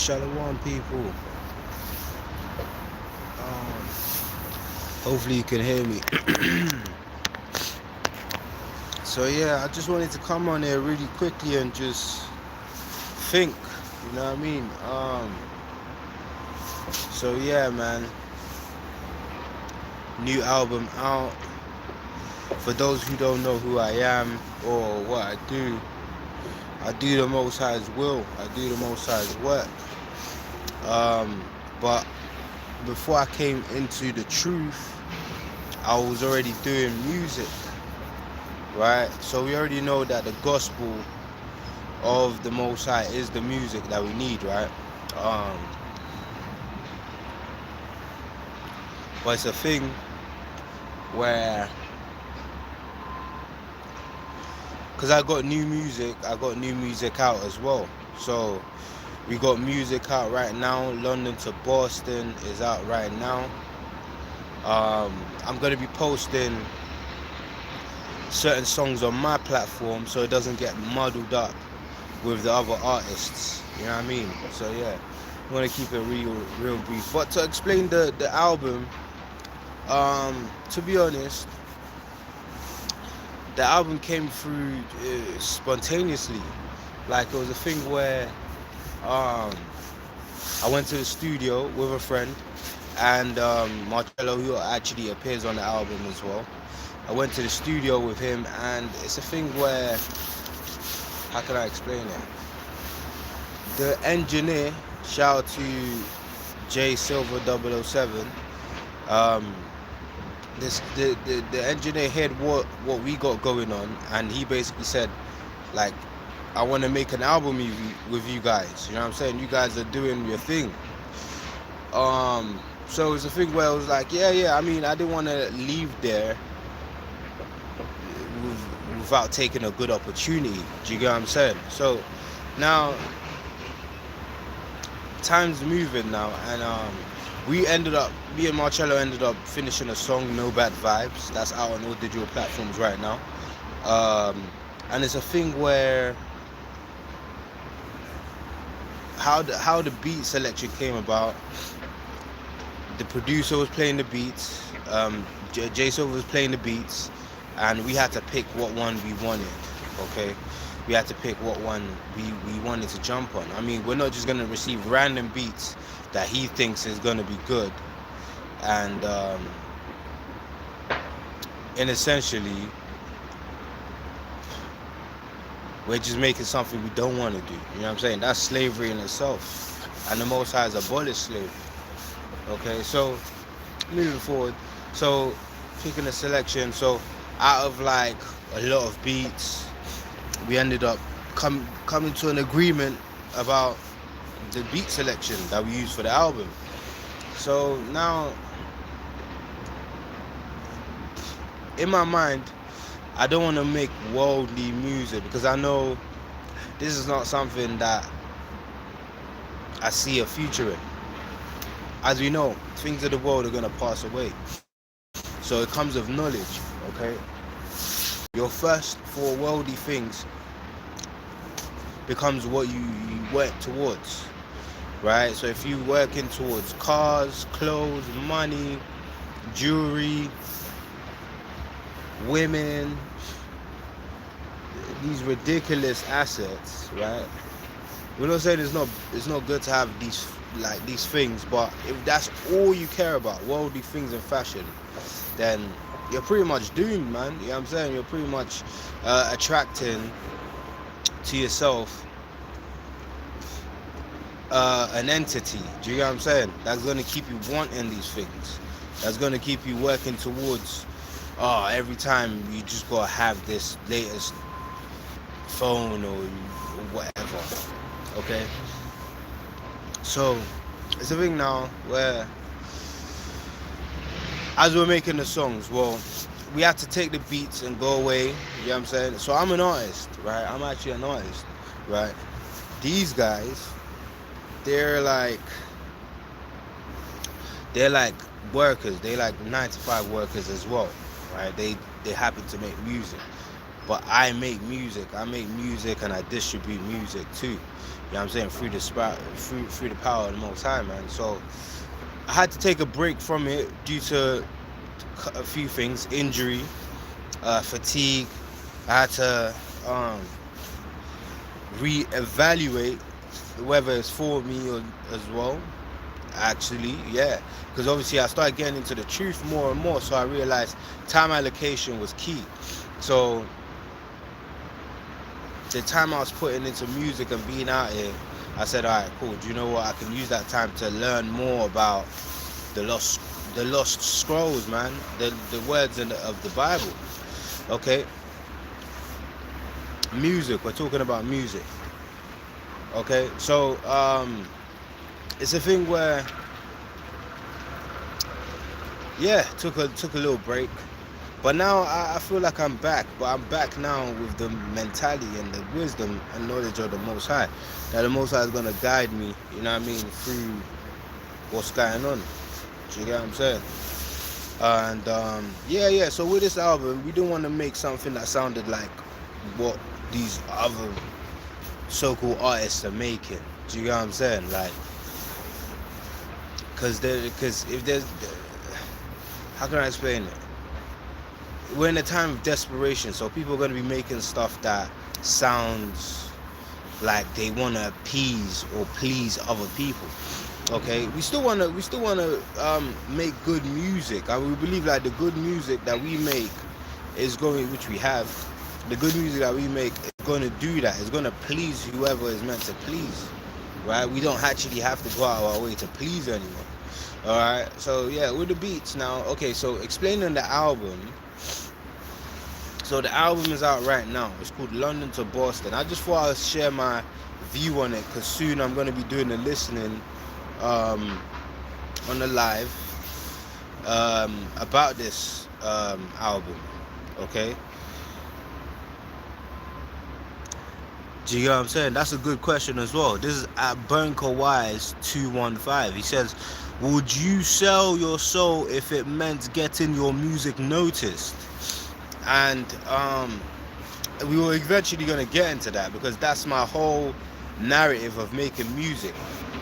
Shalom, people. Hopefully you can hear me. So yeah, I just wanted to come on here really quickly and just think. You know what I mean? So yeah, man. New album out. For those who don't know who I am or what I do the Most High's will. I do the Most High's work. But before I came into the truth, I was already doing music, right? So we already know that the gospel of the Most High is the music that we need, right? But it's a thing where, because I got new music out as well. So we got music out right now. London to Boston is out right now. I'm gonna be posting certain songs on my platform so it doesn't get muddled up with the other artists. You know what I mean? So yeah, I want to keep it real brief. But to explain the album, to be honest, the album came through spontaneously. Like, it was a thing where I went to the studio with a friend, and Marcello, who actually appears on the album as well. I went to the studio with him, and it's a thing where, how can I explain it? The engineer, shout out to J Silver 007. The engineer heard what we got going on, and he basically said, like, I want to make an album with you guys. You know what I'm saying? You guys are doing your thing. So it's a thing where I was like, yeah. I mean, I didn't want to leave there without taking a good opportunity. Do you get what I'm saying? So now time's moving now, and me and Marcello ended up finishing a song, No Bad Vibes. That's out on all digital platforms right now. And it's a thing where how the beat selection came about. The producer was playing the beats, J Silver was playing the beats, and we had to pick what one we wanted. Okay, we had to pick what one we wanted to jump on. I mean, we're not just gonna receive random beats that he thinks is gonna be good, and essentially we're just making something we don't want to do. You know what I'm saying? That's slavery in itself, and the Most High has abolished slavery. Okay, so moving forward, so picking a selection. So out of like a lot of beats, we ended up coming to an agreement about the beat selection that we use for the album. So now, in my mind, I don't want to make worldly music because I know this is not something that I see a future in. As we know, things of the world are going to pass away. So it comes with knowledge, okay? Your thirst for worldly things becomes what you work towards, right? So if you're working towards cars, clothes, money, jewelry, women, these ridiculous assets, right? We're not saying it's not good to have these things, but if that's all you care about, worldly things and fashion, then you're pretty much doomed, man. You know what I'm saying? You're pretty much attracting to yourself an entity. Do you get what I'm saying? That's going to keep you wanting these things. That's going to keep you working towards, every time you just got to have this latest phone or whatever. Okay? So it's a thing now where, as we're making the songs, well, we had to take the beats and go away. You know what I'm saying? So I'm an artist, right? I'm actually an artist, right? These guys, they're like workers. They like 9 to 5 workers as well, right? They happen to make music. but I make music. I make music and I distribute music too. You know what I'm saying? Through the power of the Most High, man. So I had to take a break from it due to a few things: injury, fatigue. I had to reevaluate whether it's for me or as well. Actually, yeah, because obviously I started getting into the truth more and more, so I realized time allocation was key. So the time I was putting into music and being out here, I said, all right, cool. Do you know what? I can use that time to learn more about the lost, the lost scrolls, man. The words of the Bible. Okay, music. We're talking about music. Okay, so it's a thing where, yeah, took a little break. But now I feel like I'm back, but I'm back now with the mentality and the wisdom and knowledge of the Most High. That the Most High is gonna guide me, you know what I mean, through what's going on. Do you get what I'm saying? And yeah. So with this album, we didn't want to make something that sounded like what these other so-called artists are making. Do you get what I'm saying? Like, because if there's, how can I explain it? We're in a time of desperation, so people are going to be making stuff that sounds like they want to appease or please other people. Okay, we still want to make good music, and we believe that the good music that we make is going, which we have, the good music that we make is going to do that. It's going to please whoever is meant to please, right? We don't actually have to go out of our way to please anyone. All right, so yeah, with the beats now. Okay, so explaining the album. So the album is out right now. It's called London to Boston. I just thought I'd share my view on it, because soon I'm going to be doing the listening on the live about this album. Okay, do you know what I'm saying? That's a good question as well. This is at Bunker Wise 215. He says, would you sell your soul if it meant getting your music noticed? And we were eventually going to get into that, because that's my whole narrative of making music.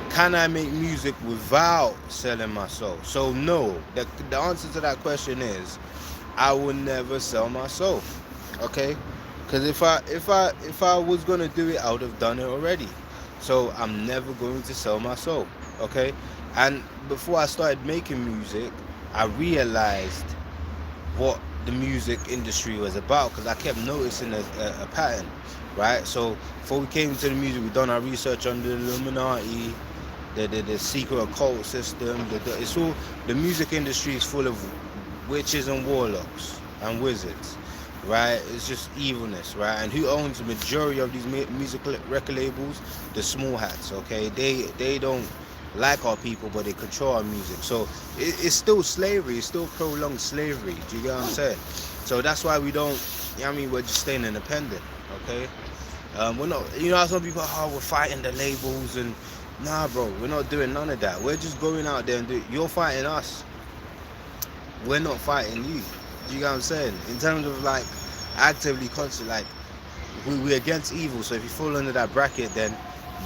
Can I make music without selling my soul? So no, the answer to that question is I will never sell my soul. Okay, because if I was going to do it, I would have done it already. So I'm never going to sell my soul. Okay, and before I started making music, I realized what the music industry was about, because I kept noticing a pattern, right? So before we came into the music, we done our research on the Illuminati, the secret occult system. It's all, the music industry is full of witches and warlocks and wizards, right? It's just evilness, right? And who owns the majority of these music record labels? The small hats. Okay, they don't like our people, but they control our music. So it's still slavery. It's still prolonged slavery. Do you get what I'm saying? So that's why we don't, you know what I mean, we're just staying independent. Okay, we're not, you know, some people, oh, we're fighting the labels, and nah, bro, we're not doing none of that. We're just going out there and you're fighting us, we're not fighting you. Do you get what I'm saying? In terms of like actively constant, like we're against evil. So if you fall under that bracket, then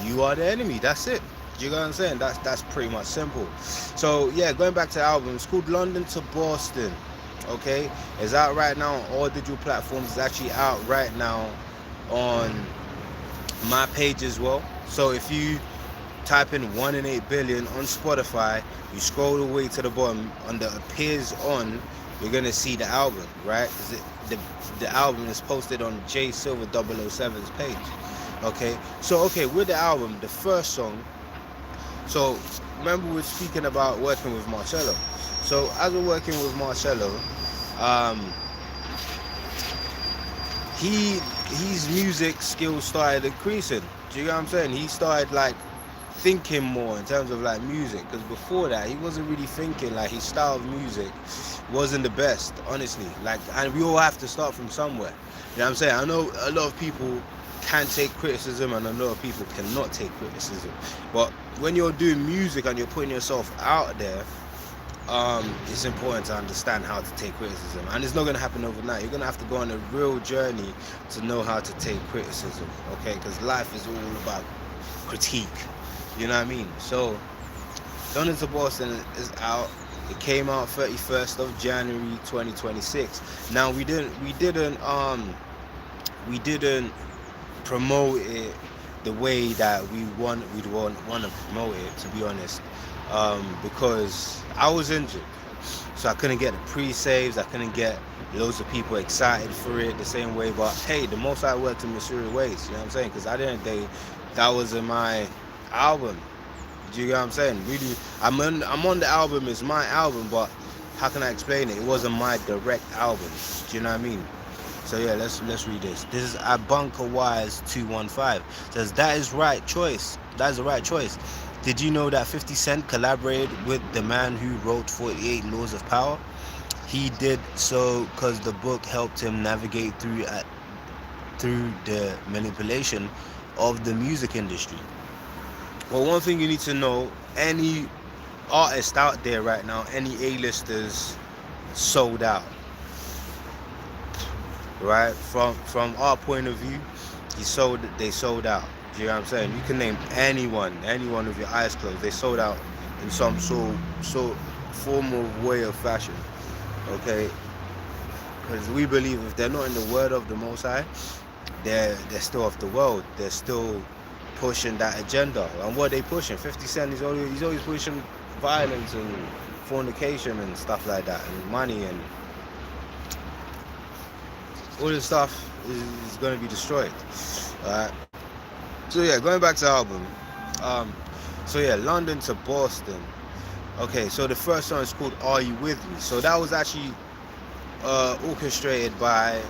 you are the enemy. That's it. Do you get what I'm saying? That's pretty much simple. So yeah, going back to the album, it's called London to Boston. Okay, it's out right now on all digital platforms. It's actually out right now on my page as well. So if you type in Wonin8billion on Spotify, you scroll all the way to the bottom, under appears on, you're gonna see the album, right? The album is posted on J Silver 007's page. Okay, so okay, with the album, the first song. So remember, we're speaking about working with Marcello. So as we're working with Marcello, his music skills started increasing. Do you get what I'm saying? He started like thinking more in terms of like music, because before that he wasn't really thinking. Like his style of music wasn't the best, honestly. Like, and we all have to start from somewhere. You know what I'm saying? I know a lot of people can take criticism and a lot of people cannot take criticism, but when you're doing music and you're putting yourself out there, it's important to understand how to take criticism, and it's not going to happen overnight. You're going to have to go on a real journey to know how to take criticism, okay? Because life is all about critique, you know what I mean? So London to Boston is out. It came out 31st of January 2026. Now we didn't promote it the way that we'd want to promote it, to be honest, because I was injured, so I couldn't get the pre-saves. I couldn't get loads of people excited for it the same way. But hey, the most I worked in mysterious ways. You know what I'm saying? Because at the end of the day, that was in my album. Do you get what I'm saying? Really, I'm on the album. It's my album, but how can I explain it? It wasn't my direct album. Do you know what I mean? So yeah, let's read this. This is Abunka Wise 215. Says that is right choice. That is the right choice. Did you know that 50 Cent collaborated with the man who wrote 48 Laws of Power? He did so because the book helped him navigate through the manipulation of the music industry. Well, one thing you need to know: any artist out there right now, any A-listers, sold out. Right? From our point of view, they sold out. Do you know what I'm saying? You can name anyone with your eyes closed. They sold out in some so form of way of fashion. Okay? Because we believe if they're not in the word of the Most High, they're still of the world. They're still pushing that agenda. And what they pushing? 50 Cent is always pushing violence and fornication and stuff like that, and money, and all this stuff is going to be destroyed. Alright. So yeah, going back to the album. So yeah, London to Boston. Okay, so the first song is called Are You With Me? So that was actually orchestrated by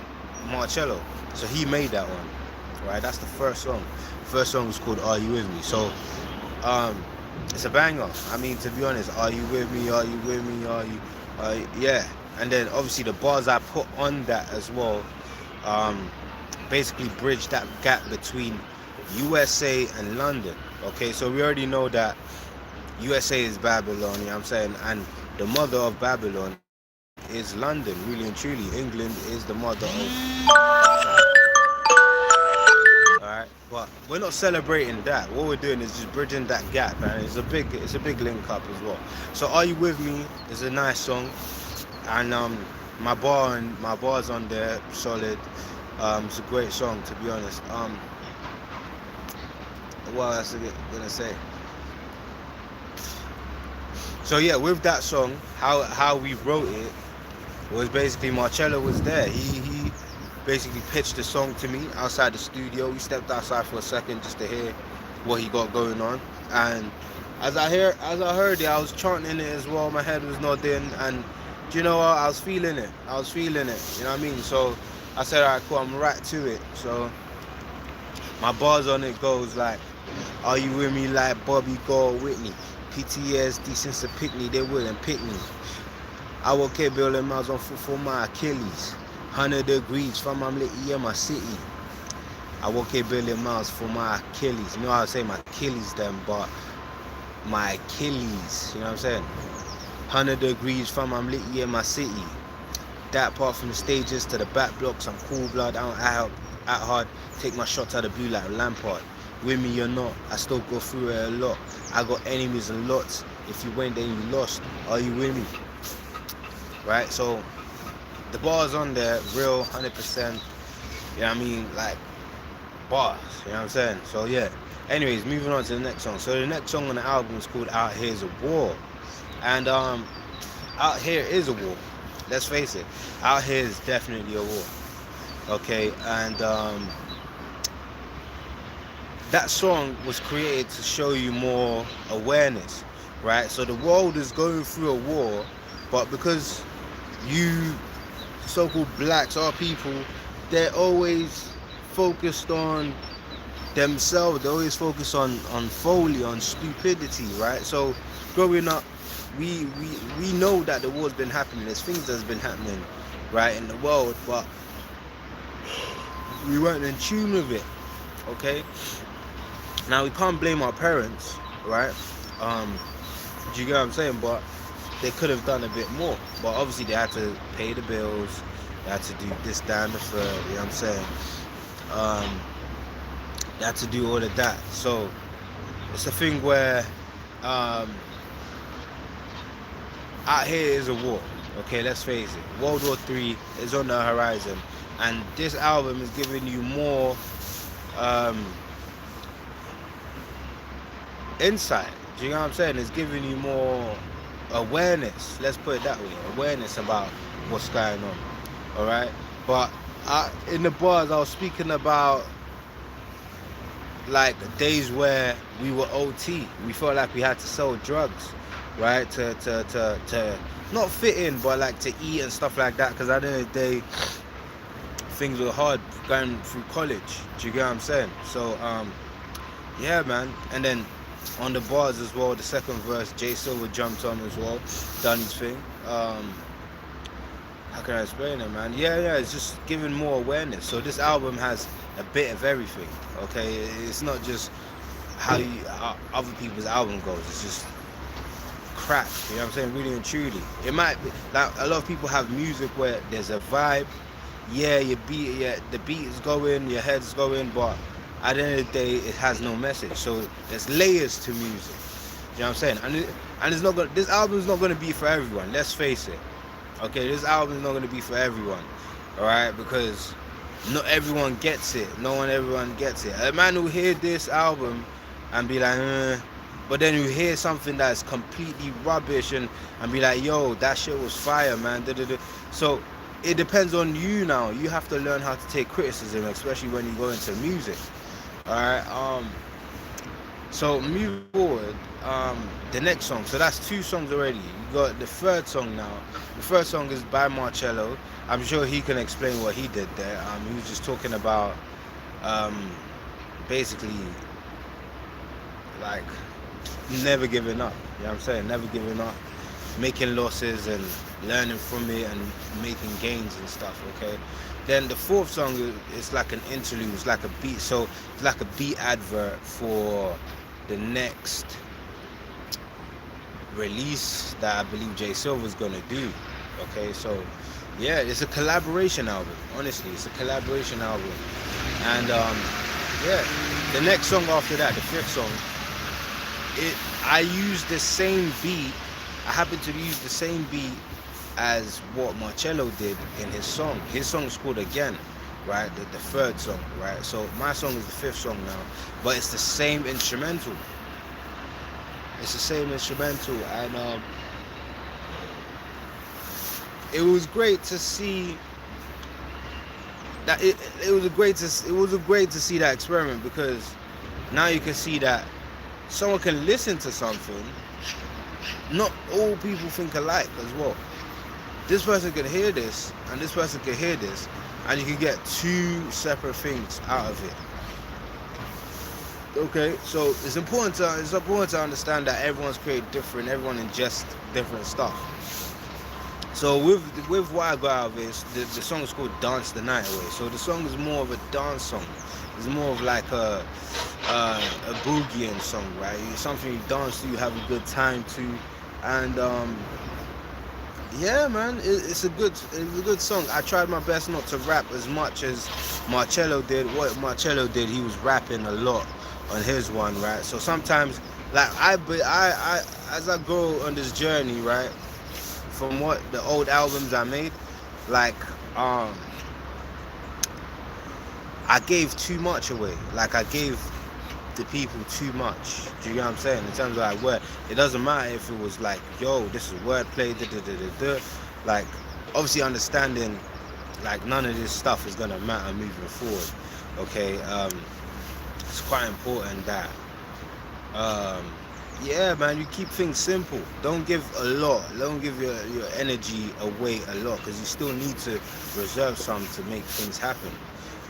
Marcello. So he made that one. Right, that's the first song. The first song was called Are You With Me? So it's a banger. I mean, to be honest, are you with me? Are you with me? Yeah. And then obviously the bars I put on that as well, basically bridge that gap between USA and London. Okay, so we already know that USA is Babylon, you know what I'm saying, and the mother of Babylon is London, really and truly. England is the mother of. Alright, but we're not celebrating that. What we're doing is just bridging that gap, and it's a big link up as well. So Are You With Me is a nice song, and my bars on there solid. It's a great song, to be honest. What else am I gonna say? So yeah, with that song, how we wrote it was basically Marcello was there. He basically pitched the song to me outside the studio. We stepped outside for a second just to hear what he got going on. And as I heard it, I was chanting it as well. My head was nodding, and do you know what? I was feeling it. You know what I mean? So I said, alright, cool, I'm right to it. So my bars on it goes like, are you with me like Bobby Gore Whitney? PTSD since the picnic, they wouldn't pick me. I will keep building miles on foot for my Achilles. 100 degrees from I'm lit, yeah, my city. I will keep building miles for my Achilles. You know how I say my Achilles then, but my Achilles, you know what I'm saying? 100 degrees from I'm lit, yeah, my city. That part from the stages to the back blocks, I'm cool blood, I don't act hard. Take my shots out of blue like Lampard. With me or not, I still go through it a lot. I got enemies and lots. If you win, then you lost. Are you with me? Right? So the bars on there, real, 100%. You know what I mean? Like bars. You know what I'm saying? So yeah. Anyways, moving on to the next song. So the next song on the album is called Out Here's a War. And Out Here is a war. Let's face it. Out here is definitely a war. Okay, and that song was created to show you more awareness, right? So the world is going through a war, but because you so-called blacks are people, they're always focused on themselves. They're always focused on folly, on stupidity, right? So growing up, we know that the war's been happening. There's things that's been happening, right, in the world, but we weren't in tune with it. Okay. Now we can't blame our parents, right? Do you get what I'm saying? But they could have done a bit more, but obviously they had to pay the bills, they had to do this, that, and the third. You know what I'm saying? Um, they had to do all of that. So it's a thing where um, out here is a war. Okay, let's face it. World War III is on the horizon, and this album is giving you more um, insight. Do you know what I'm saying? It's giving you more awareness. Let's put it that way. Awareness about what's going on. All right. But in the bars, I was speaking about like days where we were OT. We felt like we had to sell drugs, right? To not fit in, but like to eat and stuff like that. Because at the end of the day, things were hard going through college. Do you get what I'm saying? So yeah, man. And then on the bars as well, the second verse, Jay Silver jumped on as well, done his thing. How can I explain it, man? Yeah, it's just giving more awareness. So this album has a bit of everything. Okay, it's not just how other people's album goes. It's just crap. You know what I'm saying? Really and truly, it might be like a lot of people have music where there's a vibe. Yeah, the beat is going, your head's going, but at the end of the day, it has no message. So there's layers to music. You know what I'm saying? And it's not gonna. This album is not gonna be for everyone. Let's face it. Okay, this album is not gonna be for everyone. All right, because not everyone gets it. Everyone gets it. A man will hear this album and be like, but then you hear something that's completely rubbish and be like, yo, that shit was fire, man. Da-da-da. So it depends on you now. You have to learn how to take criticism, especially when you go into music. Alright, so moving forward, the next song. So that's two songs already. You got the third song now. The first song is by Marcello. I'm sure he can explain what he did there. He was just talking about basically like never giving up. You know what I'm saying? Never giving up, making losses and learning from it and making gains and stuff. Okay. Then the fourth song is like an interlude. It's like a beat. So it's like a beat advert for the next release that I believe Jay Silver's gonna do. Okay, so yeah, it's a collaboration album. Honestly, it's a collaboration album. And yeah, the next song after that, the fifth song, I used the same beat. I happened to use the same beat as what Marcello did in his song. His song is called Again, right? The third song, right? So my song is the fifth song now, but it's the same instrumental. It's the same instrumental, and it was great to see that. It was great to see that experiment, because now you can see that someone can listen to something. Not all people think alike as well. This person can hear this, and this person can hear this, and you can get two separate things out of it. Okay, so it's important to understand that everyone's created different, everyone ingests different stuff. So with what I got out of it, the song is called Dance the Night Away. So the song is more of a dance song. It's more of like a boogieing song, right? It's something you dance to, you have a good time to, and yeah, man, it's a good song. I tried my best not to rap as much as Marcello did. What Marcello did, he was rapping a lot on his one, right? So sometimes, like I as I go on this journey, right, from what the old albums I made, like I gave too much away. Like I gave the people too much. Do you get what I'm saying? In terms of like word, it doesn't matter if it was like, yo, this is wordplay, like obviously understanding like none of this stuff is gonna matter moving forward. Okay, it's quite important that yeah, man, you keep things simple. Don't give a lot. Don't give your energy away a lot, because you still need to reserve some to make things happen,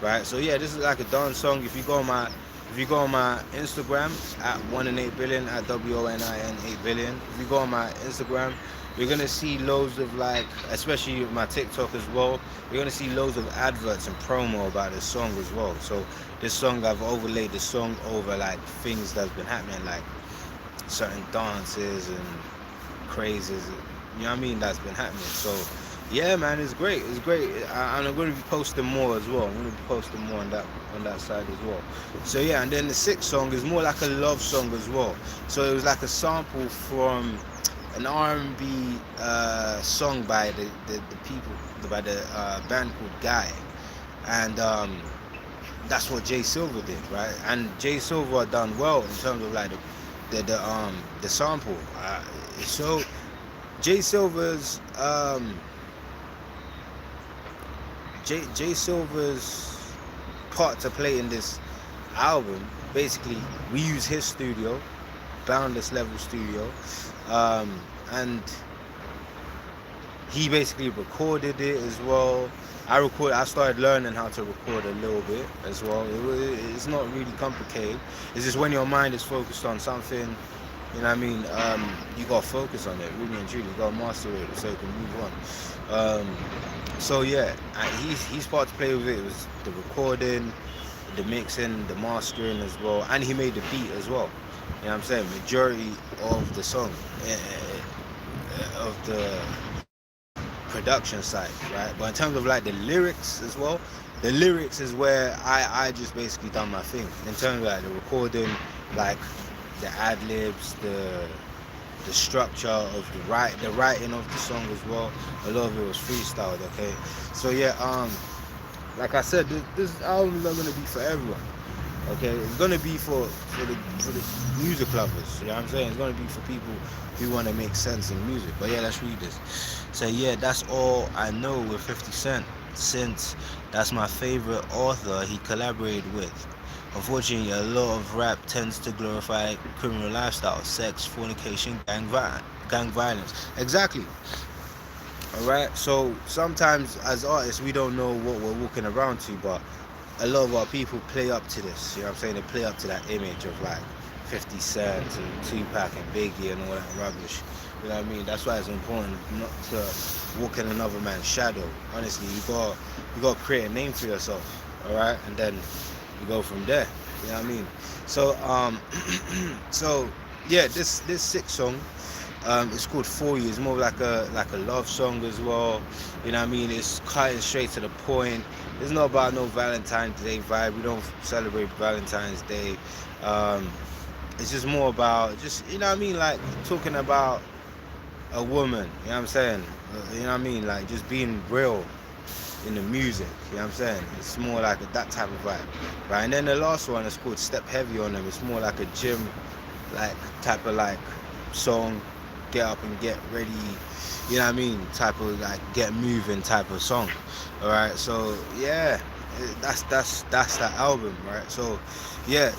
right? So yeah, this is like a dance song. If you go on my Instagram at Wonin8billion, at WONIN 8billion. If you go on my Instagram, you're gonna see loads of, like, especially my TikTok as well, you're gonna see loads of adverts and promo about this song as well. So this song, I've overlaid the song over like things that's been happening, like certain dances and crazes you know what I mean, that's been happening. So yeah, man, it's great. It's great. And I'm going to be posting more as well. I'm going to be posting more on that side as well. So yeah, and then the sixth song is more like a love song as well. So it was like a sample from an R&B song by the people, by the band called Guy, and that's what Jay Silver did, right? And Jay Silver done well in terms of like the sample. So Jay Silver's Jay Silver's part to play in this album, basically we use his studio, Boundless Level Studio, and he basically recorded it as well. I started learning how to record a little bit as well. It's not really complicated. It's just when your mind is focused on something, you know what I mean, you gotta focus on it, really and truly. You gotta master it so you can move on. So yeah, he's part to play with it. It was the recording, the mixing, the mastering as well, and he made the beat as well. You know what I'm saying? Majority of the song, of the production side, right? But in terms of like the lyrics as well, the lyrics is where I just basically done my thing. In terms of like the recording, like the ad libs, the structure of the writing of the song as well. A lot of it was freestyled, okay? So yeah, like I said, this album is not gonna be for everyone. Okay, it's gonna be for the music lovers. You know what I'm saying? It's gonna be for people who want to make sense in music. But yeah, let's read this. So yeah, that's all I know with 50 Cent, since that's my favorite author he collaborated with. Unfortunately, a lot of rap tends to glorify criminal lifestyle, sex, fornication, gang violence. Exactly. All right. So sometimes as artists, we don't know what we're walking around to, but a lot of our people play up to this. You know what I'm saying? They play up to that image of like 50 Cent and Tupac and Biggie and all that rubbish. You know what I mean? That's why it's important not to walk in another man's shadow. Honestly, you got to create a name for yourself. All right, and then you go from there. You know what I mean? So so yeah, this sixth song, it's called For You. It's more like a love song as well. You know what I mean? It's cutting straight to the point. It's not about no Valentine's Day vibe. We don't celebrate Valentine's Day. It's just more about you know what I mean, like talking about a woman. You know what I'm saying? You know what I mean? Like just being real in the music. You know what I'm saying? It's more like that type of vibe, right? And then the last one is called Step Heavy on Them. It's more like a gym, like type of like song. Get up and get ready, you know what I mean, type of like get moving type of song. All right, so yeah, that's that album, right? So yeah,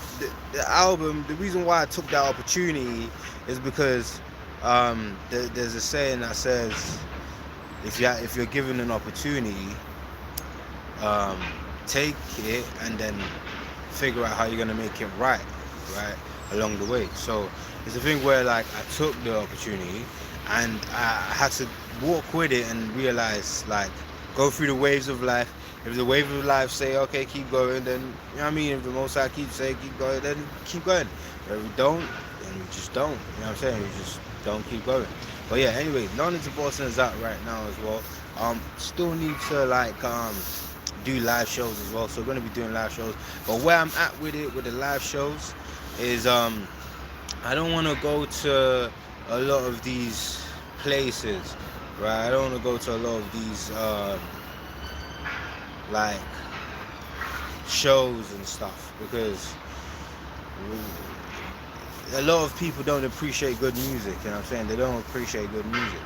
the album, the reason why I took that opportunity is because there's a saying that says if you're given an opportunity, take it and then figure out how you're gonna make it right along the way. So it's a thing where like I took the opportunity and I had to walk with it and realize, like, go through the waves of life. If the wave of life say okay, keep going, then you know what I mean, if the Most High keeps saying keep going, then keep going. But if we don't, then we just don't. You know what I'm saying? We just don't keep going. But yeah, anyway, None Into Boston is out right now as well. Still need to like do live shows as well. So we're gonna be doing live shows. But where I'm at with it, with the live shows, is I don't want to go to a lot of these places, right? I don't want to go to a lot of these like shows and stuff, because a lot of people don't appreciate good music. You know what I'm saying? They don't appreciate good music.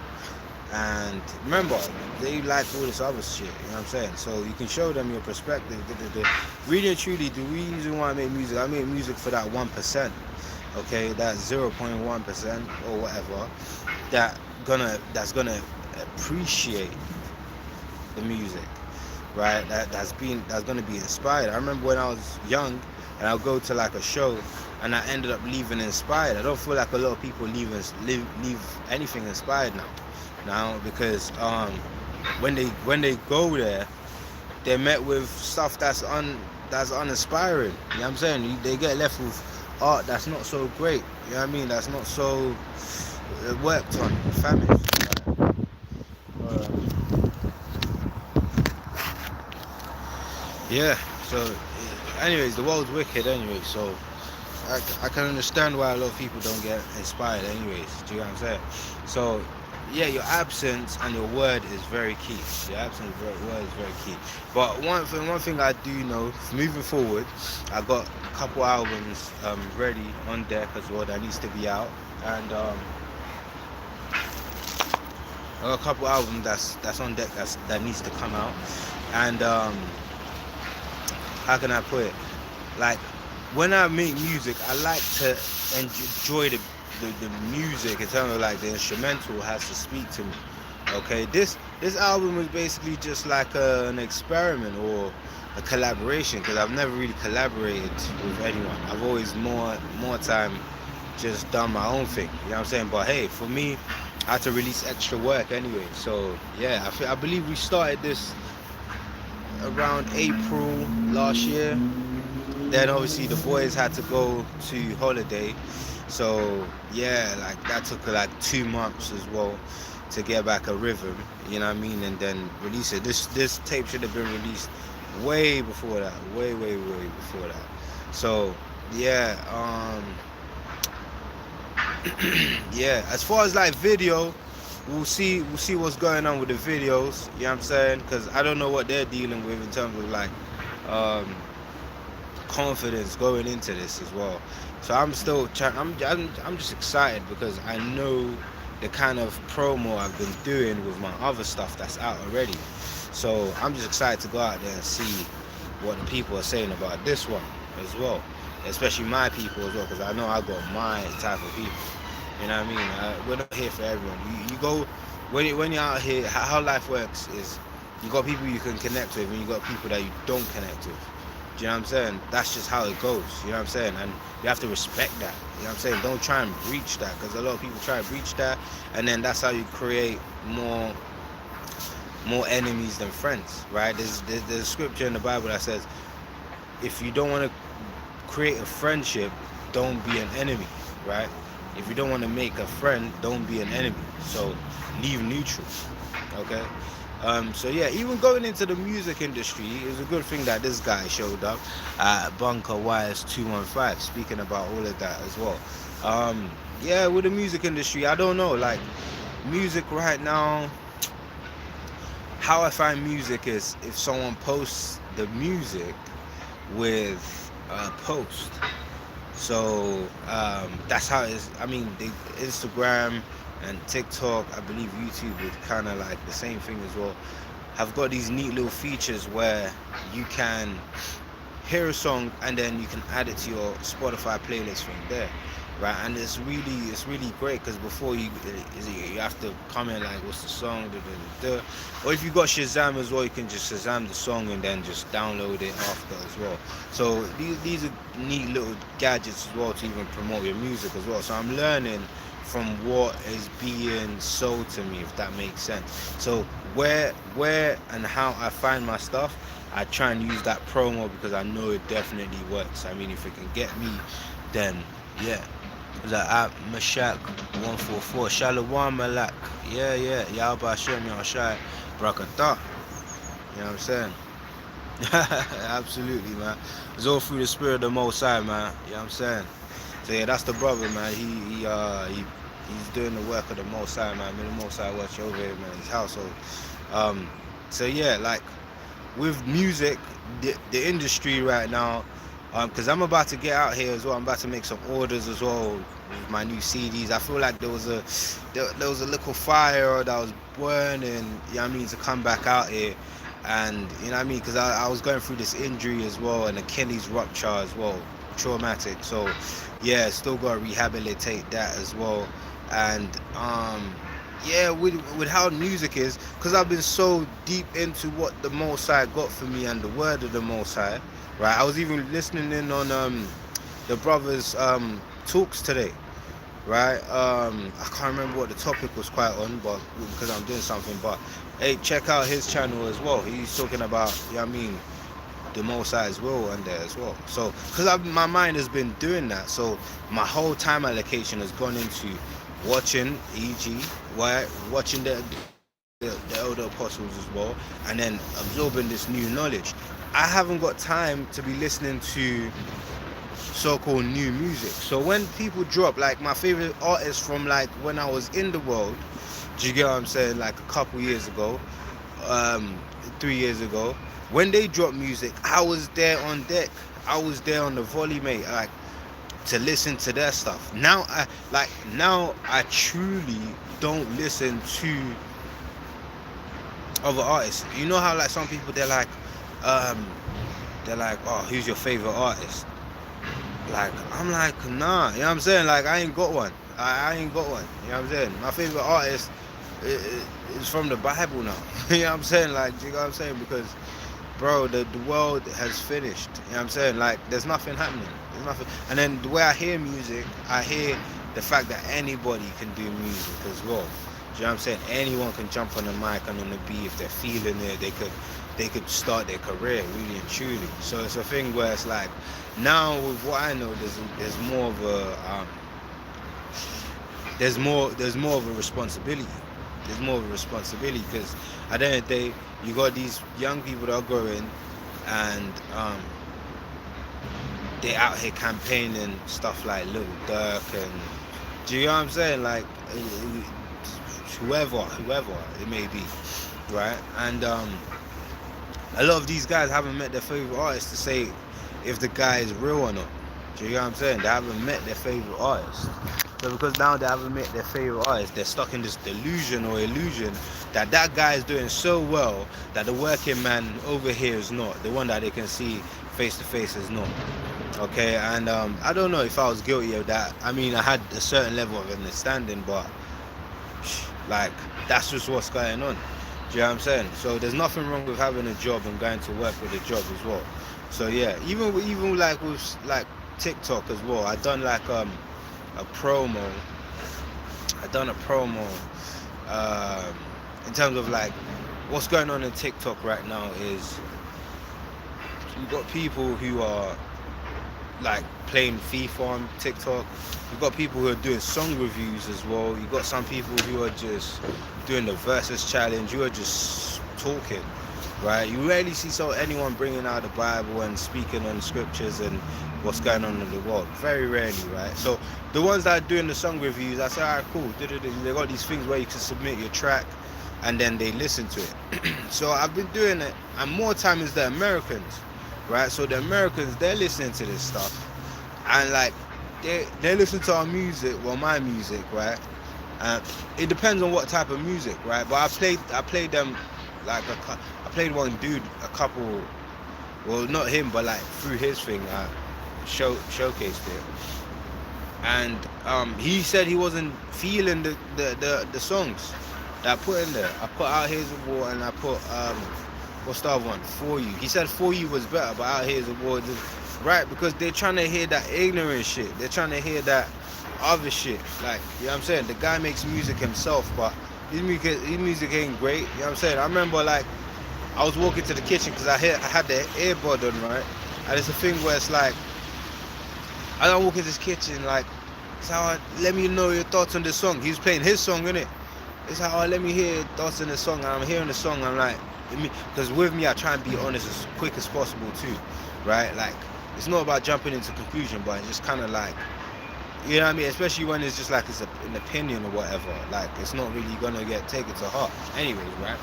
And remember, they like all this other shit, you know what I'm saying? So you can show them your perspective. Really and truly, the reason why I make music, I make music for that 1%, okay? That 0.1% or whatever, that's gonna appreciate the music, right? That's gonna be inspired. I remember when I was young and I'll go to like a show and I ended up leaving inspired. I don't feel like a lot of people leave anything inspired now, because when they go there, they're met with stuff that's uninspiring. You know what I'm saying? They get left with art that's not so great. You know what I mean? That's not so worked on, famished. Yeah. So, anyways, the world's wicked. Anyway, so I can understand why a lot of people don't get inspired. Anyways, do you know what I'm saying? So, yeah, your absence and your word is very key. Your absence and word is very key. But one thing I do know, moving forward, I got a couple albums ready on deck as well that needs to be out, and I got a couple albums that's on deck that needs to come out, and how can I put it? Like, when I make music, I like to enjoy the music in terms of like the instrumental has to speak to me. Okay, this album was basically just like an experiment or a collaboration because I've never really collaborated with anyone. I've always more time just done my own thing. You know what I'm saying? But hey, for me, I had to release extra work anyway. So yeah, I believe we started this around April last year. Then obviously the boys had to go to holiday, so yeah, like that took like 2 months as well to get back a rhythm. You know what I mean? And then release it. This tape should have been released way before that, way before that. So yeah, yeah. As far as like video, we'll see what's going on with the videos. You know what I'm saying? Because I don't know what they're dealing with in terms of like. Um, Confidence going into this as well. So I'm still trying. I'm just excited because I know the kind of promo I've been doing with my other stuff that's out already. So I'm just excited to go out there and see what the people are saying about this one as well, especially my people as well, because I know I got my type of people. You know what I mean? We're not here for everyone. You go when you're out here. How life works is you got people you can connect with, and you got people that you don't connect with. Do you know what I'm saying? That's just how it goes. You know what I'm saying? And you have to respect that. You know what I'm saying? Don't try and breach that because a lot of people try and breach that, and then that's how you create more enemies than friends, right? There's a scripture in the Bible that says if you don't want to create a friendship, don't be an enemy, right? If you don't want to make a friend, don't be an enemy. So leave neutral, okay? So yeah, even going into the music industry, it was a good thing that this guy showed up at Bunker Wires 215, speaking about all of that as well. Yeah, with the music industry, I don't know, like music right now, how I find music is if someone posts the music with a post. So that's how it is. I mean, Instagram and TikTok, I believe YouTube is kind of like the same thing as well. Have got these neat little features where you can hear a song and then you can add it to your Spotify playlist from there, right? And it's really great because before you have to comment like what's the song, da, da, da, da. Or if you got Shazam as well, you can just Shazam the song and then just download it after as well. So these are neat little gadgets as well to even promote your music as well. So I'm learning from what is being sold to me, if that makes sense. So where and how I find my stuff, I try and use that promo because I know it definitely works. I mean, if it can get me, then yeah. Like at Mashak 144, Shalom Malak. Yeah. Yalba Hashem Yashai Brakatah. You know what I'm saying? Absolutely, man. It's all through the spirit of the Most High, man. You know what I'm saying? So yeah, that's the brother, man. He's doing the work of the Most High, man. May the Most High watch over him and his household. Um, so yeah, like with music, the industry right now, because I'm about to get out here as well. I'm about to make some orders as well with my new CDs. I feel like there was a little fire that was burning, you know what I mean, to come back out here. And you know what I mean, because I was going through this injury as well, and Achilles rupture as well, traumatic. So yeah, still got to rehabilitate that as well. And yeah, with how music is, because I've been so deep into what the Most High got for me and the word of the Most High, right? I was even listening in on the brothers' talks today, right? I can't remember what the topic was quite on, but because I'm doing something. But hey, check out his channel as well. He's talking about, you know what I mean, the Most High's will on there as well. So, because my mind has been doing that, so my whole time allocation has gone into watching EG, right? Watching the elder apostles as well, and then absorbing this new knowledge. I haven't got time to be listening to so-called new music. So when people drop, like my favorite artists from like when I was in the world, do you get what I'm saying? Like a couple years ago, um, 3 years ago, when they dropped music, I was there on deck. I was there on the volley, mate. Like to listen to their stuff. Now I truly don't listen to other artists. You know how like some people um, they're like, oh, who's your favorite artist? Like I'm like, nah, you know what I'm saying? Like I ain't got one. I ain't got one. You know what I'm saying? My favorite artist is from the Bible now. You know what I'm saying? Like, you know what I'm saying? Because bro, the world has finished. You know what I'm saying? Like there's nothing happening. There's nothing. And then the way I hear music, I hear the fact that anybody can do music as well. Do you know what I'm saying? Anyone can jump on the mic and on the beat if they're feeling it. They could start their career really and truly. So it's a thing where it's like now with what I know, there's more of a there's more of a responsibility. There's more of a responsibility because at the end of the day, you got these young people that are growing and they out here campaigning stuff like Lil Durk and do you know what I'm saying? Like whoever it may be, right? And a lot of these guys haven't met their favorite artist to say if the guy is real or not. Do you know what I'm saying? They haven't met their favorite artist. So because now they haven't met their favorite artist, they're stuck in this delusion or illusion that that guy is doing so well that the working man over here is not. The one that they can see face to face is not. Okay, and I don't know if I was guilty of that. I mean, I had a certain level of understanding, but like that's just what's going on. Do you know what I'm saying? So there's nothing wrong with having a job and going to work with a job as well. So yeah, even like with like TikTok as well. I done like a promo. I done a promo in terms of like what's going on in TikTok right now is you've got people who are like playing FIFA on TikTok. You've got people who are doing song reviews as well. You've got some people who are just doing the versus challenge. You are just talking, right? You rarely see anyone bringing out the Bible and speaking on scriptures and what's going on in the world. Very rarely, right? So the ones that are doing the song reviews, I say, alright, cool. They got these things where you can submit your track and then they listen to it. So I've been doing it, and more time is the Americans, right? So the Americans, they're listening to this stuff, and like they listen to our music, well, my music, right? It depends on what type of music, right? But I played them like I played one dude a couple, well, not him, but like through his thing, I showcased it, and he said he wasn't feeling the songs that I put in there. I put Out Here's a War and I put what's the other one? For You. He said For You was better, but Out Here's a War, right? Because they're trying to hear that ignorant shit. They're trying to hear that other shit. Like, you know what I'm saying? The guy makes music himself, but his music ain't great. You know what I'm saying? I remember like I was walking to the kitchen because I had the earbud on, right? And it's a thing where it's like I don't walk in this kitchen like, so let me know your thoughts on this song. He was playing his song, innit? It's like, oh, let me hear your thoughts on the song. And I'm hearing the song, I'm like, because with me, I try and be honest as quick as possible too, right? Like, it's not about jumping into conclusion, but it's just kind of like, you know what I mean? Especially when it's just like it's an opinion or whatever. Like, it's not really gonna get taken to heart, anyways, right?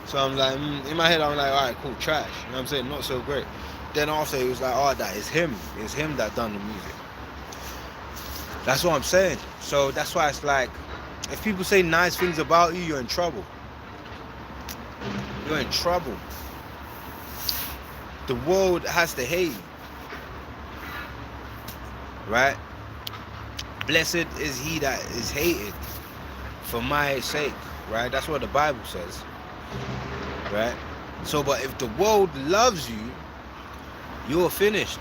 So I'm like, in my head, I'm like, all right, cool, trash. You know what I'm saying? Not so great. Then after, it was like, oh, that is him. It's him that done the music. That's what I'm saying. So that's why it's like, if people say nice things about you, you're in trouble. You're in trouble. The world has to hate you. Right? Blessed is he that is hated for my sake. Right? That's what the Bible says. Right? So, but if the world loves you, you're finished.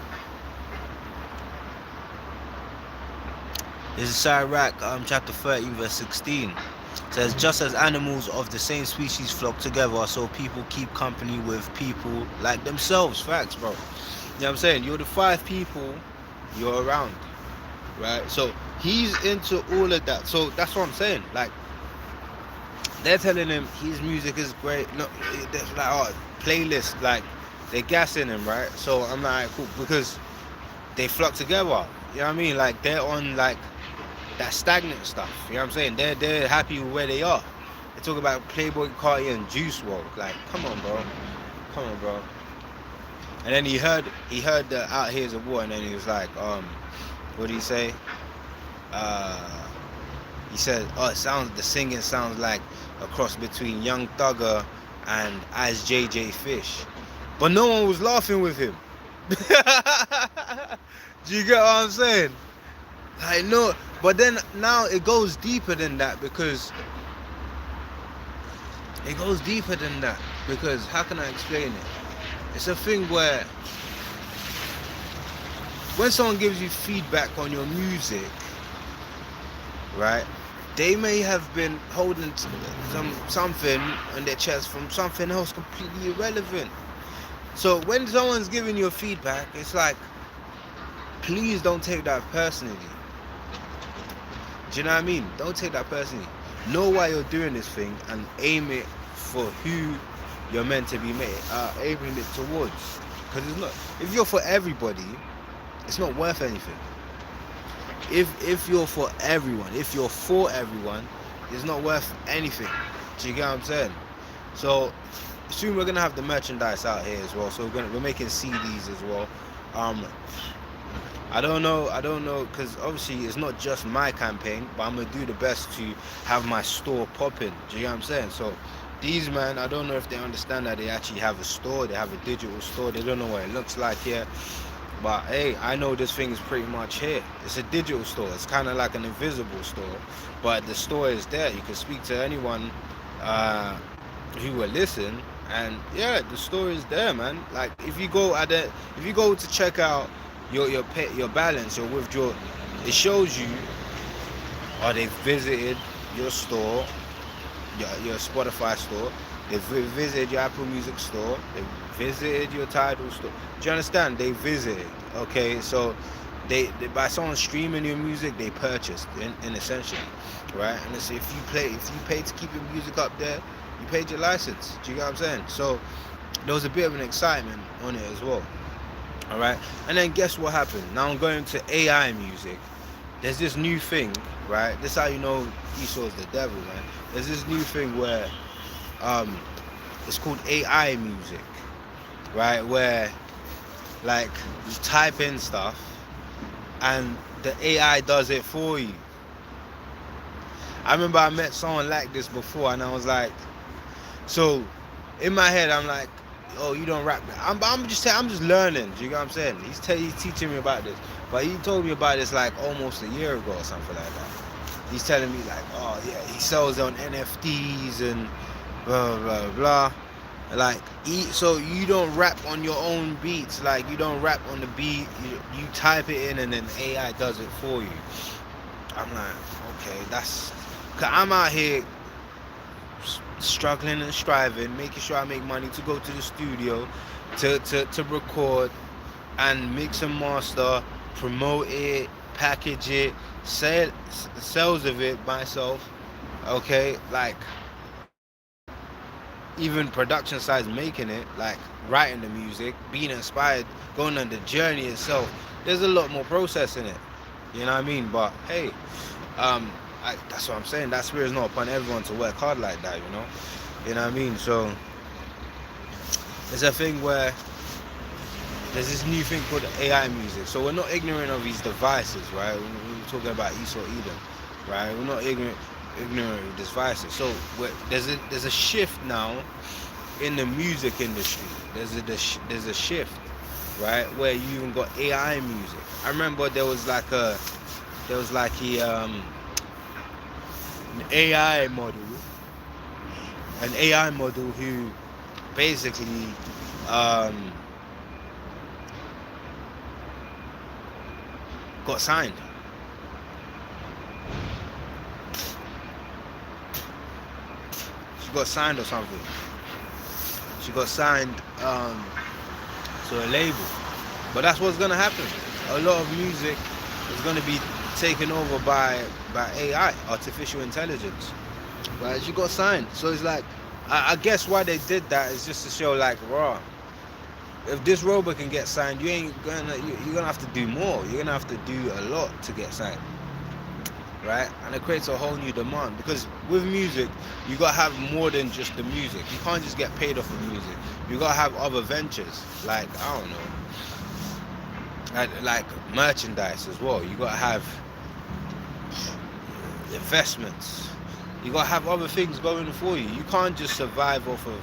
This is Sirach, chapter 13, verse 16. It says, just as animals of the same species flock together, so people keep company with people like themselves. Facts, bro. You know what I'm saying? You're the 5 people you're around, right? So he's into all of that. So that's what I'm saying. Like, they're telling him his music is great. No, there's like, oh, playlist, like They're gassing him, right? So I'm like, cool, because they flock together. You know what I mean? Like they're on like that stagnant stuff. You know what I'm saying? They're happy with where they are. They talk about Playboy Carti and Juice WRLD. Like, come on, bro. Come on, bro. And then he heard the Out Here's a War, and then he was like, what did he say? Uh, he said, oh, the singing sounds like a cross between Young Thugger and As JJ Fish, but no one was laughing with him. Do you get what I'm saying? Like no, but then now it goes deeper than that because how can I explain it? It's a thing where when someone gives you feedback on your music, right? They may have been holding something on their chest from something else completely irrelevant. So when someone's giving you a feedback, it's like, please don't take that personally. Do you know what I mean? Don't take that personally. Know why you're doing this thing and aim it for who you're meant to be aiming it towards. Because it's not. If you're for everybody, it's not worth anything. If you're for everyone, if you're for everyone, it's not worth anything. Do you get what I'm saying? So soon we're gonna have the merchandise out here as well. So we're making CDs as well. I don't know, because obviously it's not just my campaign, but I'm gonna do the best to have my store popping. Do you get what I'm saying? So these man, I don't know if they understand that they actually have a store. They have a digital store. They don't know what it looks like here. But hey, I know this thing is pretty much here. It's a digital store. It's kind of like an invisible store, but the store is there. You can speak to anyone who will listen, and yeah, the store is there, man. Like if you go to check out your balance, your withdrawal, it shows you, or they've visited your store, your Spotify store. They've visited your Apple Music store. They've visited your Tidal store. Do you understand? They visited. Okay, so they by someone streaming your music, they purchased in essentially, right? And it's, if you pay to keep your music up there, you paid your license. Do you get what I'm saying? So there was a bit of an excitement on it as well. All right, and then guess what happened? Now I'm going to AI music. There's this new thing, right? This is how you know Esau's the devil, man. There's this new thing where it's called AI music, right? Where like you type in stuff and the AI does it for you. I remember I met someone like this before, and I was like, so in my head I'm like, oh, you don't rap. I'm just learning. Do you get what I'm saying? He's teaching me about this, but he told me about this like almost a year ago or something like that. He's telling me like, oh yeah, he sells on NFTs and blah blah blah. Like, so you don't rap on your own beats. Like you don't rap on the beat. You type it in and then AI does it for you. I'm like, okay, cause I'm out here struggling and striving, making sure I make money to go to the studio, to record and mix and master, promote it, package it, sales of it myself. Okay, like even production sides, making it, like writing the music, being inspired, going on the journey itself. There's a lot more process in it. You know what I mean? But hey, that's what I'm saying. That spirit is not upon everyone to work hard like that, you know? You know what I mean? So there's a thing where there's this new thing called AI music. So we're not ignorant of these devices, right? We're talking about Esau Edom, right? We're not ignorant of these devices. So there's a shift now in the music industry. There's a shift, right? Where you even got AI music. I remember there was like an AI model who basically got signed. She got signed or something. She got signed to a label. But that's what's gonna happen. A lot of music is gonna be taken over by AI, artificial intelligence. Right? She got signed. So it's like, I guess why they did that is just to show like, raw, if this robot can get signed, you're gonna have to do more. You're gonna have to do a lot to get signed, right? And it creates a whole new demand because with music, you gotta have more than just the music. You can't just get paid off of music. You gotta have other ventures, like I don't know, like merchandise as well. You gotta have investments. You gotta have other things going for you. You can't just survive off of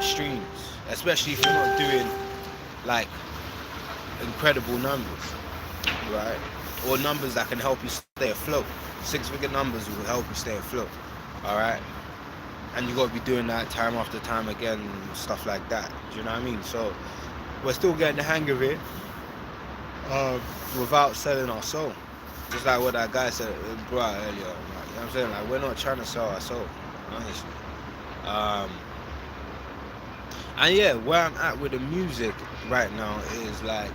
streams, especially if you're not doing like incredible numbers, right? Or numbers that can help you stay afloat. 6-figure numbers will help you stay afloat, all right? And you gotta be doing that time after time again, stuff like that. Do you know what I mean? So we're still getting the hang of it without selling our soul. Just like what that guy said, brought earlier. Like, you know what I'm saying? Like we're not trying to sell our soul, honestly. Um, and yeah, where I'm at with the music right now is like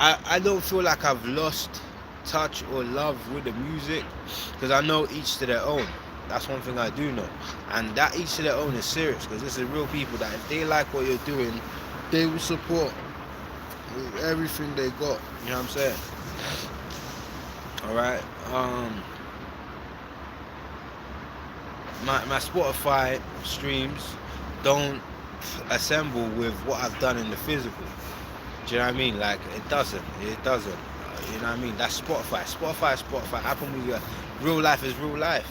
I don't feel like I've lost touch or love with the music because I know each to their own. That's one thing I do know, and that each to their own is serious because this is real people that if they like what you're doing, they will support with everything they got. You know what I'm saying? All right. My Spotify streams don't assemble with what I've done in the physical. Do you know what I mean? Like it doesn't. It doesn't. You know what I mean? That's Spotify. Spotify is Spotify. Apple Music. Real life is real life.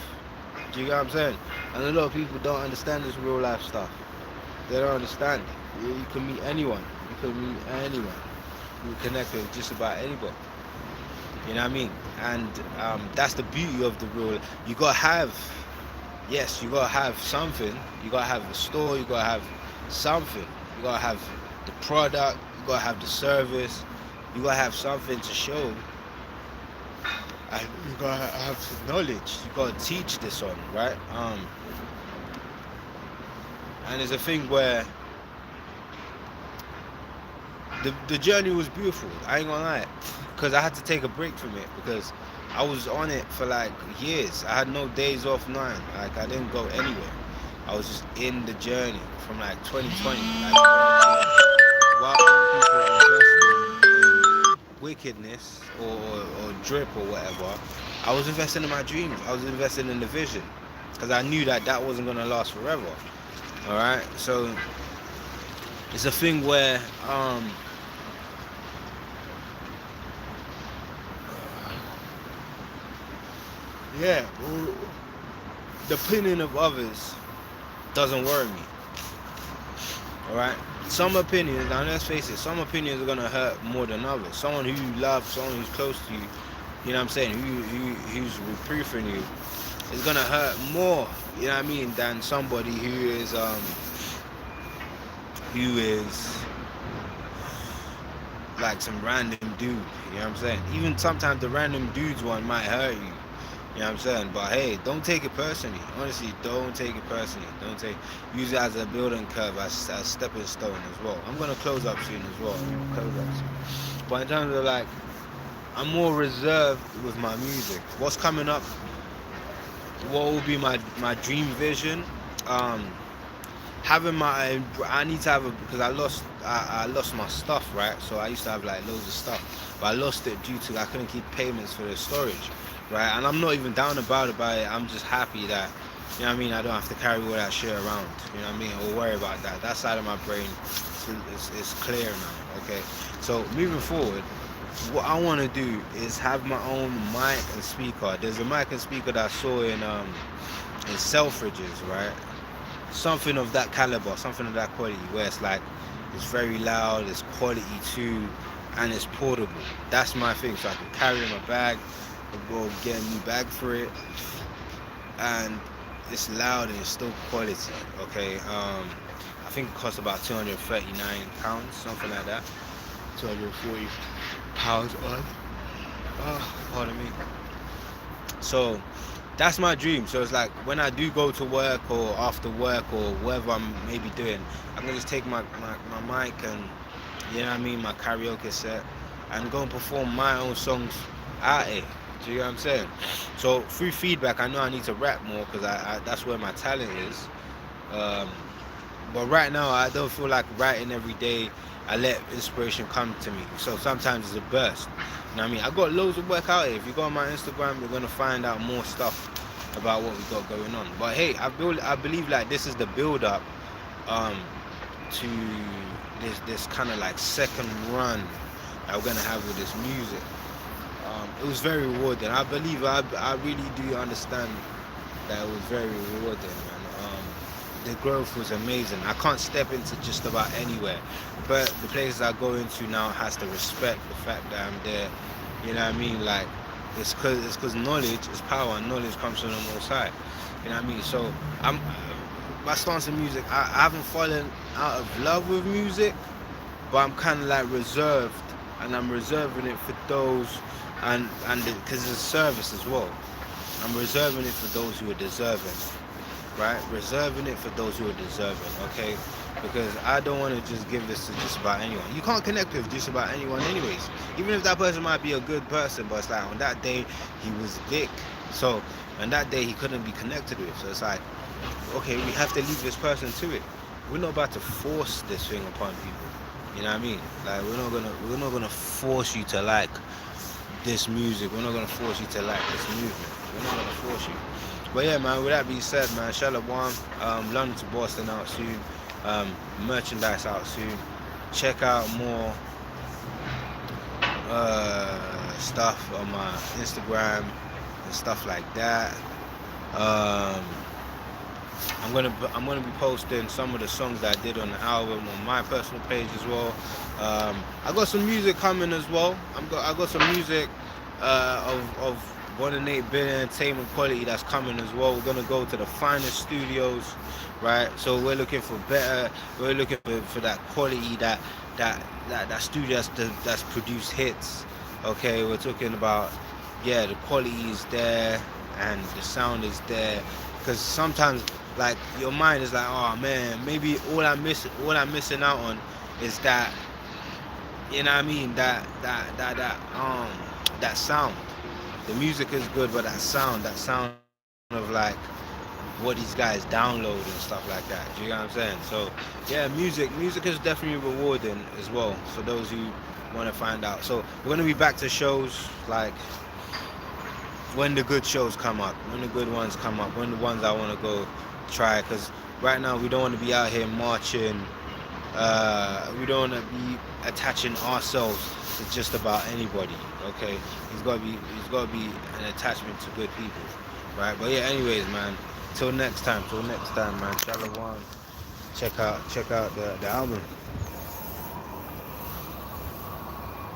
Do you get what I'm saying? And a lot of people don't understand this real life stuff. They don't understand. You can meet anyone. You can meet anyone. You can connect with just about anybody. You know what I mean? And that's the beauty of the real. You gotta have. Yes, you gotta have something. You gotta have a store. You gotta have something. You gotta have the product. You gotta have the service. You gotta have something to show. And you gotta have some knowledge. You gotta teach this on, right? And it's a thing where the journey was beautiful. I ain't gonna lie, because I had to take a break from it because I was on it for like years. I had no days off, none. Like I didn't go anywhere. I was just in the journey from like 2020. Like while other people investing in wickedness or drip or whatever, I was investing in my dreams. I was investing in the vision because I knew that wasn't gonna last forever. All right, so it's a thing where yeah, the opinion of others doesn't worry me. All right, some opinions. Now let's face it. Some opinions are gonna hurt more than others. Someone who you love, someone who's close to you, you know what I'm saying, who's reproving you, is gonna hurt more. You know what I mean, than somebody who is like some random dude. You know what I'm saying? Even sometimes the random dudes one might hurt you. You know what I'm saying? But hey, don't take it personally. Honestly, don't take it personally. Don't take use it as a building curve, as a stepping stone as well. I'm gonna close up soon as well. Close up soon. But in terms of like, I'm more reserved with my music. What's coming up? What will be my dream vision? Having I need to have because I lost my stuff, right? So I used to have like loads of stuff, but I lost it due to I couldn't keep payments for the storage, right? And I'm not even down about it. I'm just happy that, you know what I mean, I don't have to carry all that shit around, you know what I mean, or worry about that. That side of my brain is clear now. Okay, so moving forward, what I want to do is have my own mic and speaker. There's a mic and speaker that I saw in Selfridges, right? Something of that caliber, something of that quality, where it's like it's very loud, it's quality too, and it's portable. That's my thing, so I can carry it in my bag, or get a new bag for it, and it's loud and it's still quality. Okay, I think it costs about £239, something like that. £240 on. Pardon me. So that's my dream. So it's like when I do go to work or after work or whatever I'm maybe doing, I can just take my mic and, you know what I mean, my karaoke set, and go and perform my own songs out here. Do you know what I'm saying? So through feedback, I know I need to rap more because I that's where my talent is. But right now, I don't feel like writing every day. I let inspiration come to me. So sometimes it's a burst. You know what I mean? I got loads of work out here. If you go on my Instagram, you're gonna find out more stuff about what we got going on. But hey, I believe like this is the build up um, to this kind of like second run that we're gonna have with this music. It was very rewarding. I really do understand that it was very rewarding, man. The growth was amazing. I can't step into just about anywhere, but the places I go into now has to respect the fact that I'm there. You know what I mean? Like it's cause knowledge is power, and knowledge comes from the Most High. You know what I mean? So I'm my stance in music. I haven't fallen out of love with music, but I'm kind of like reserved, and I'm reserving it for those, and because it's a service as well. I'm reserving it for those who are deserving, right? Reserving it for those who are deserving, okay? Because I don't want to just give this to just about anyone. You can't connect with just about anyone, anyways. Even if that person might be a good person, but it's like on that day he was Vic, so on that day he couldn't be connected with. So it's like, okay, we have to leave this person to it. We're not about to force this thing upon people. You know what I mean? Like we're not gonna force you to like this music. We're not gonna force you to like this movement. We're not gonna force you. But yeah, man. With that being said, man, Shalom, London to Boston out soon. Merchandise out soon. Check out more stuff on my Instagram and stuff like that. Um, I'm gonna be posting some of the songs that I did on the album on my personal page as well. I got some music coming as well. I got some music of Wonin8billion entertainment quality that's coming as well. We're gonna go to the finest studios, right? So we're looking for better. We're looking for that quality, that studio that's produced hits. Okay, we're talking about, yeah, the quality is there and the sound is there. Because sometimes, like, your mind is like, oh man, maybe all I'm missing out on is that, you know what I mean, that sound. The music is good, but that sound of like what these guys download and stuff like that. Do you get what I'm saying? So yeah, music is definitely rewarding as well for those who want to find out. So we're gonna be back to shows like when the good shows come up, when the good ones come up, when the ones I want to go try. Because right now we don't want to be out here marching. We don't want to be attaching ourselves to just about anybody. Okay, he's got to be an attachment to good people, right? But yeah, anyways, man. Till next time, man. Shalom. Check out the album.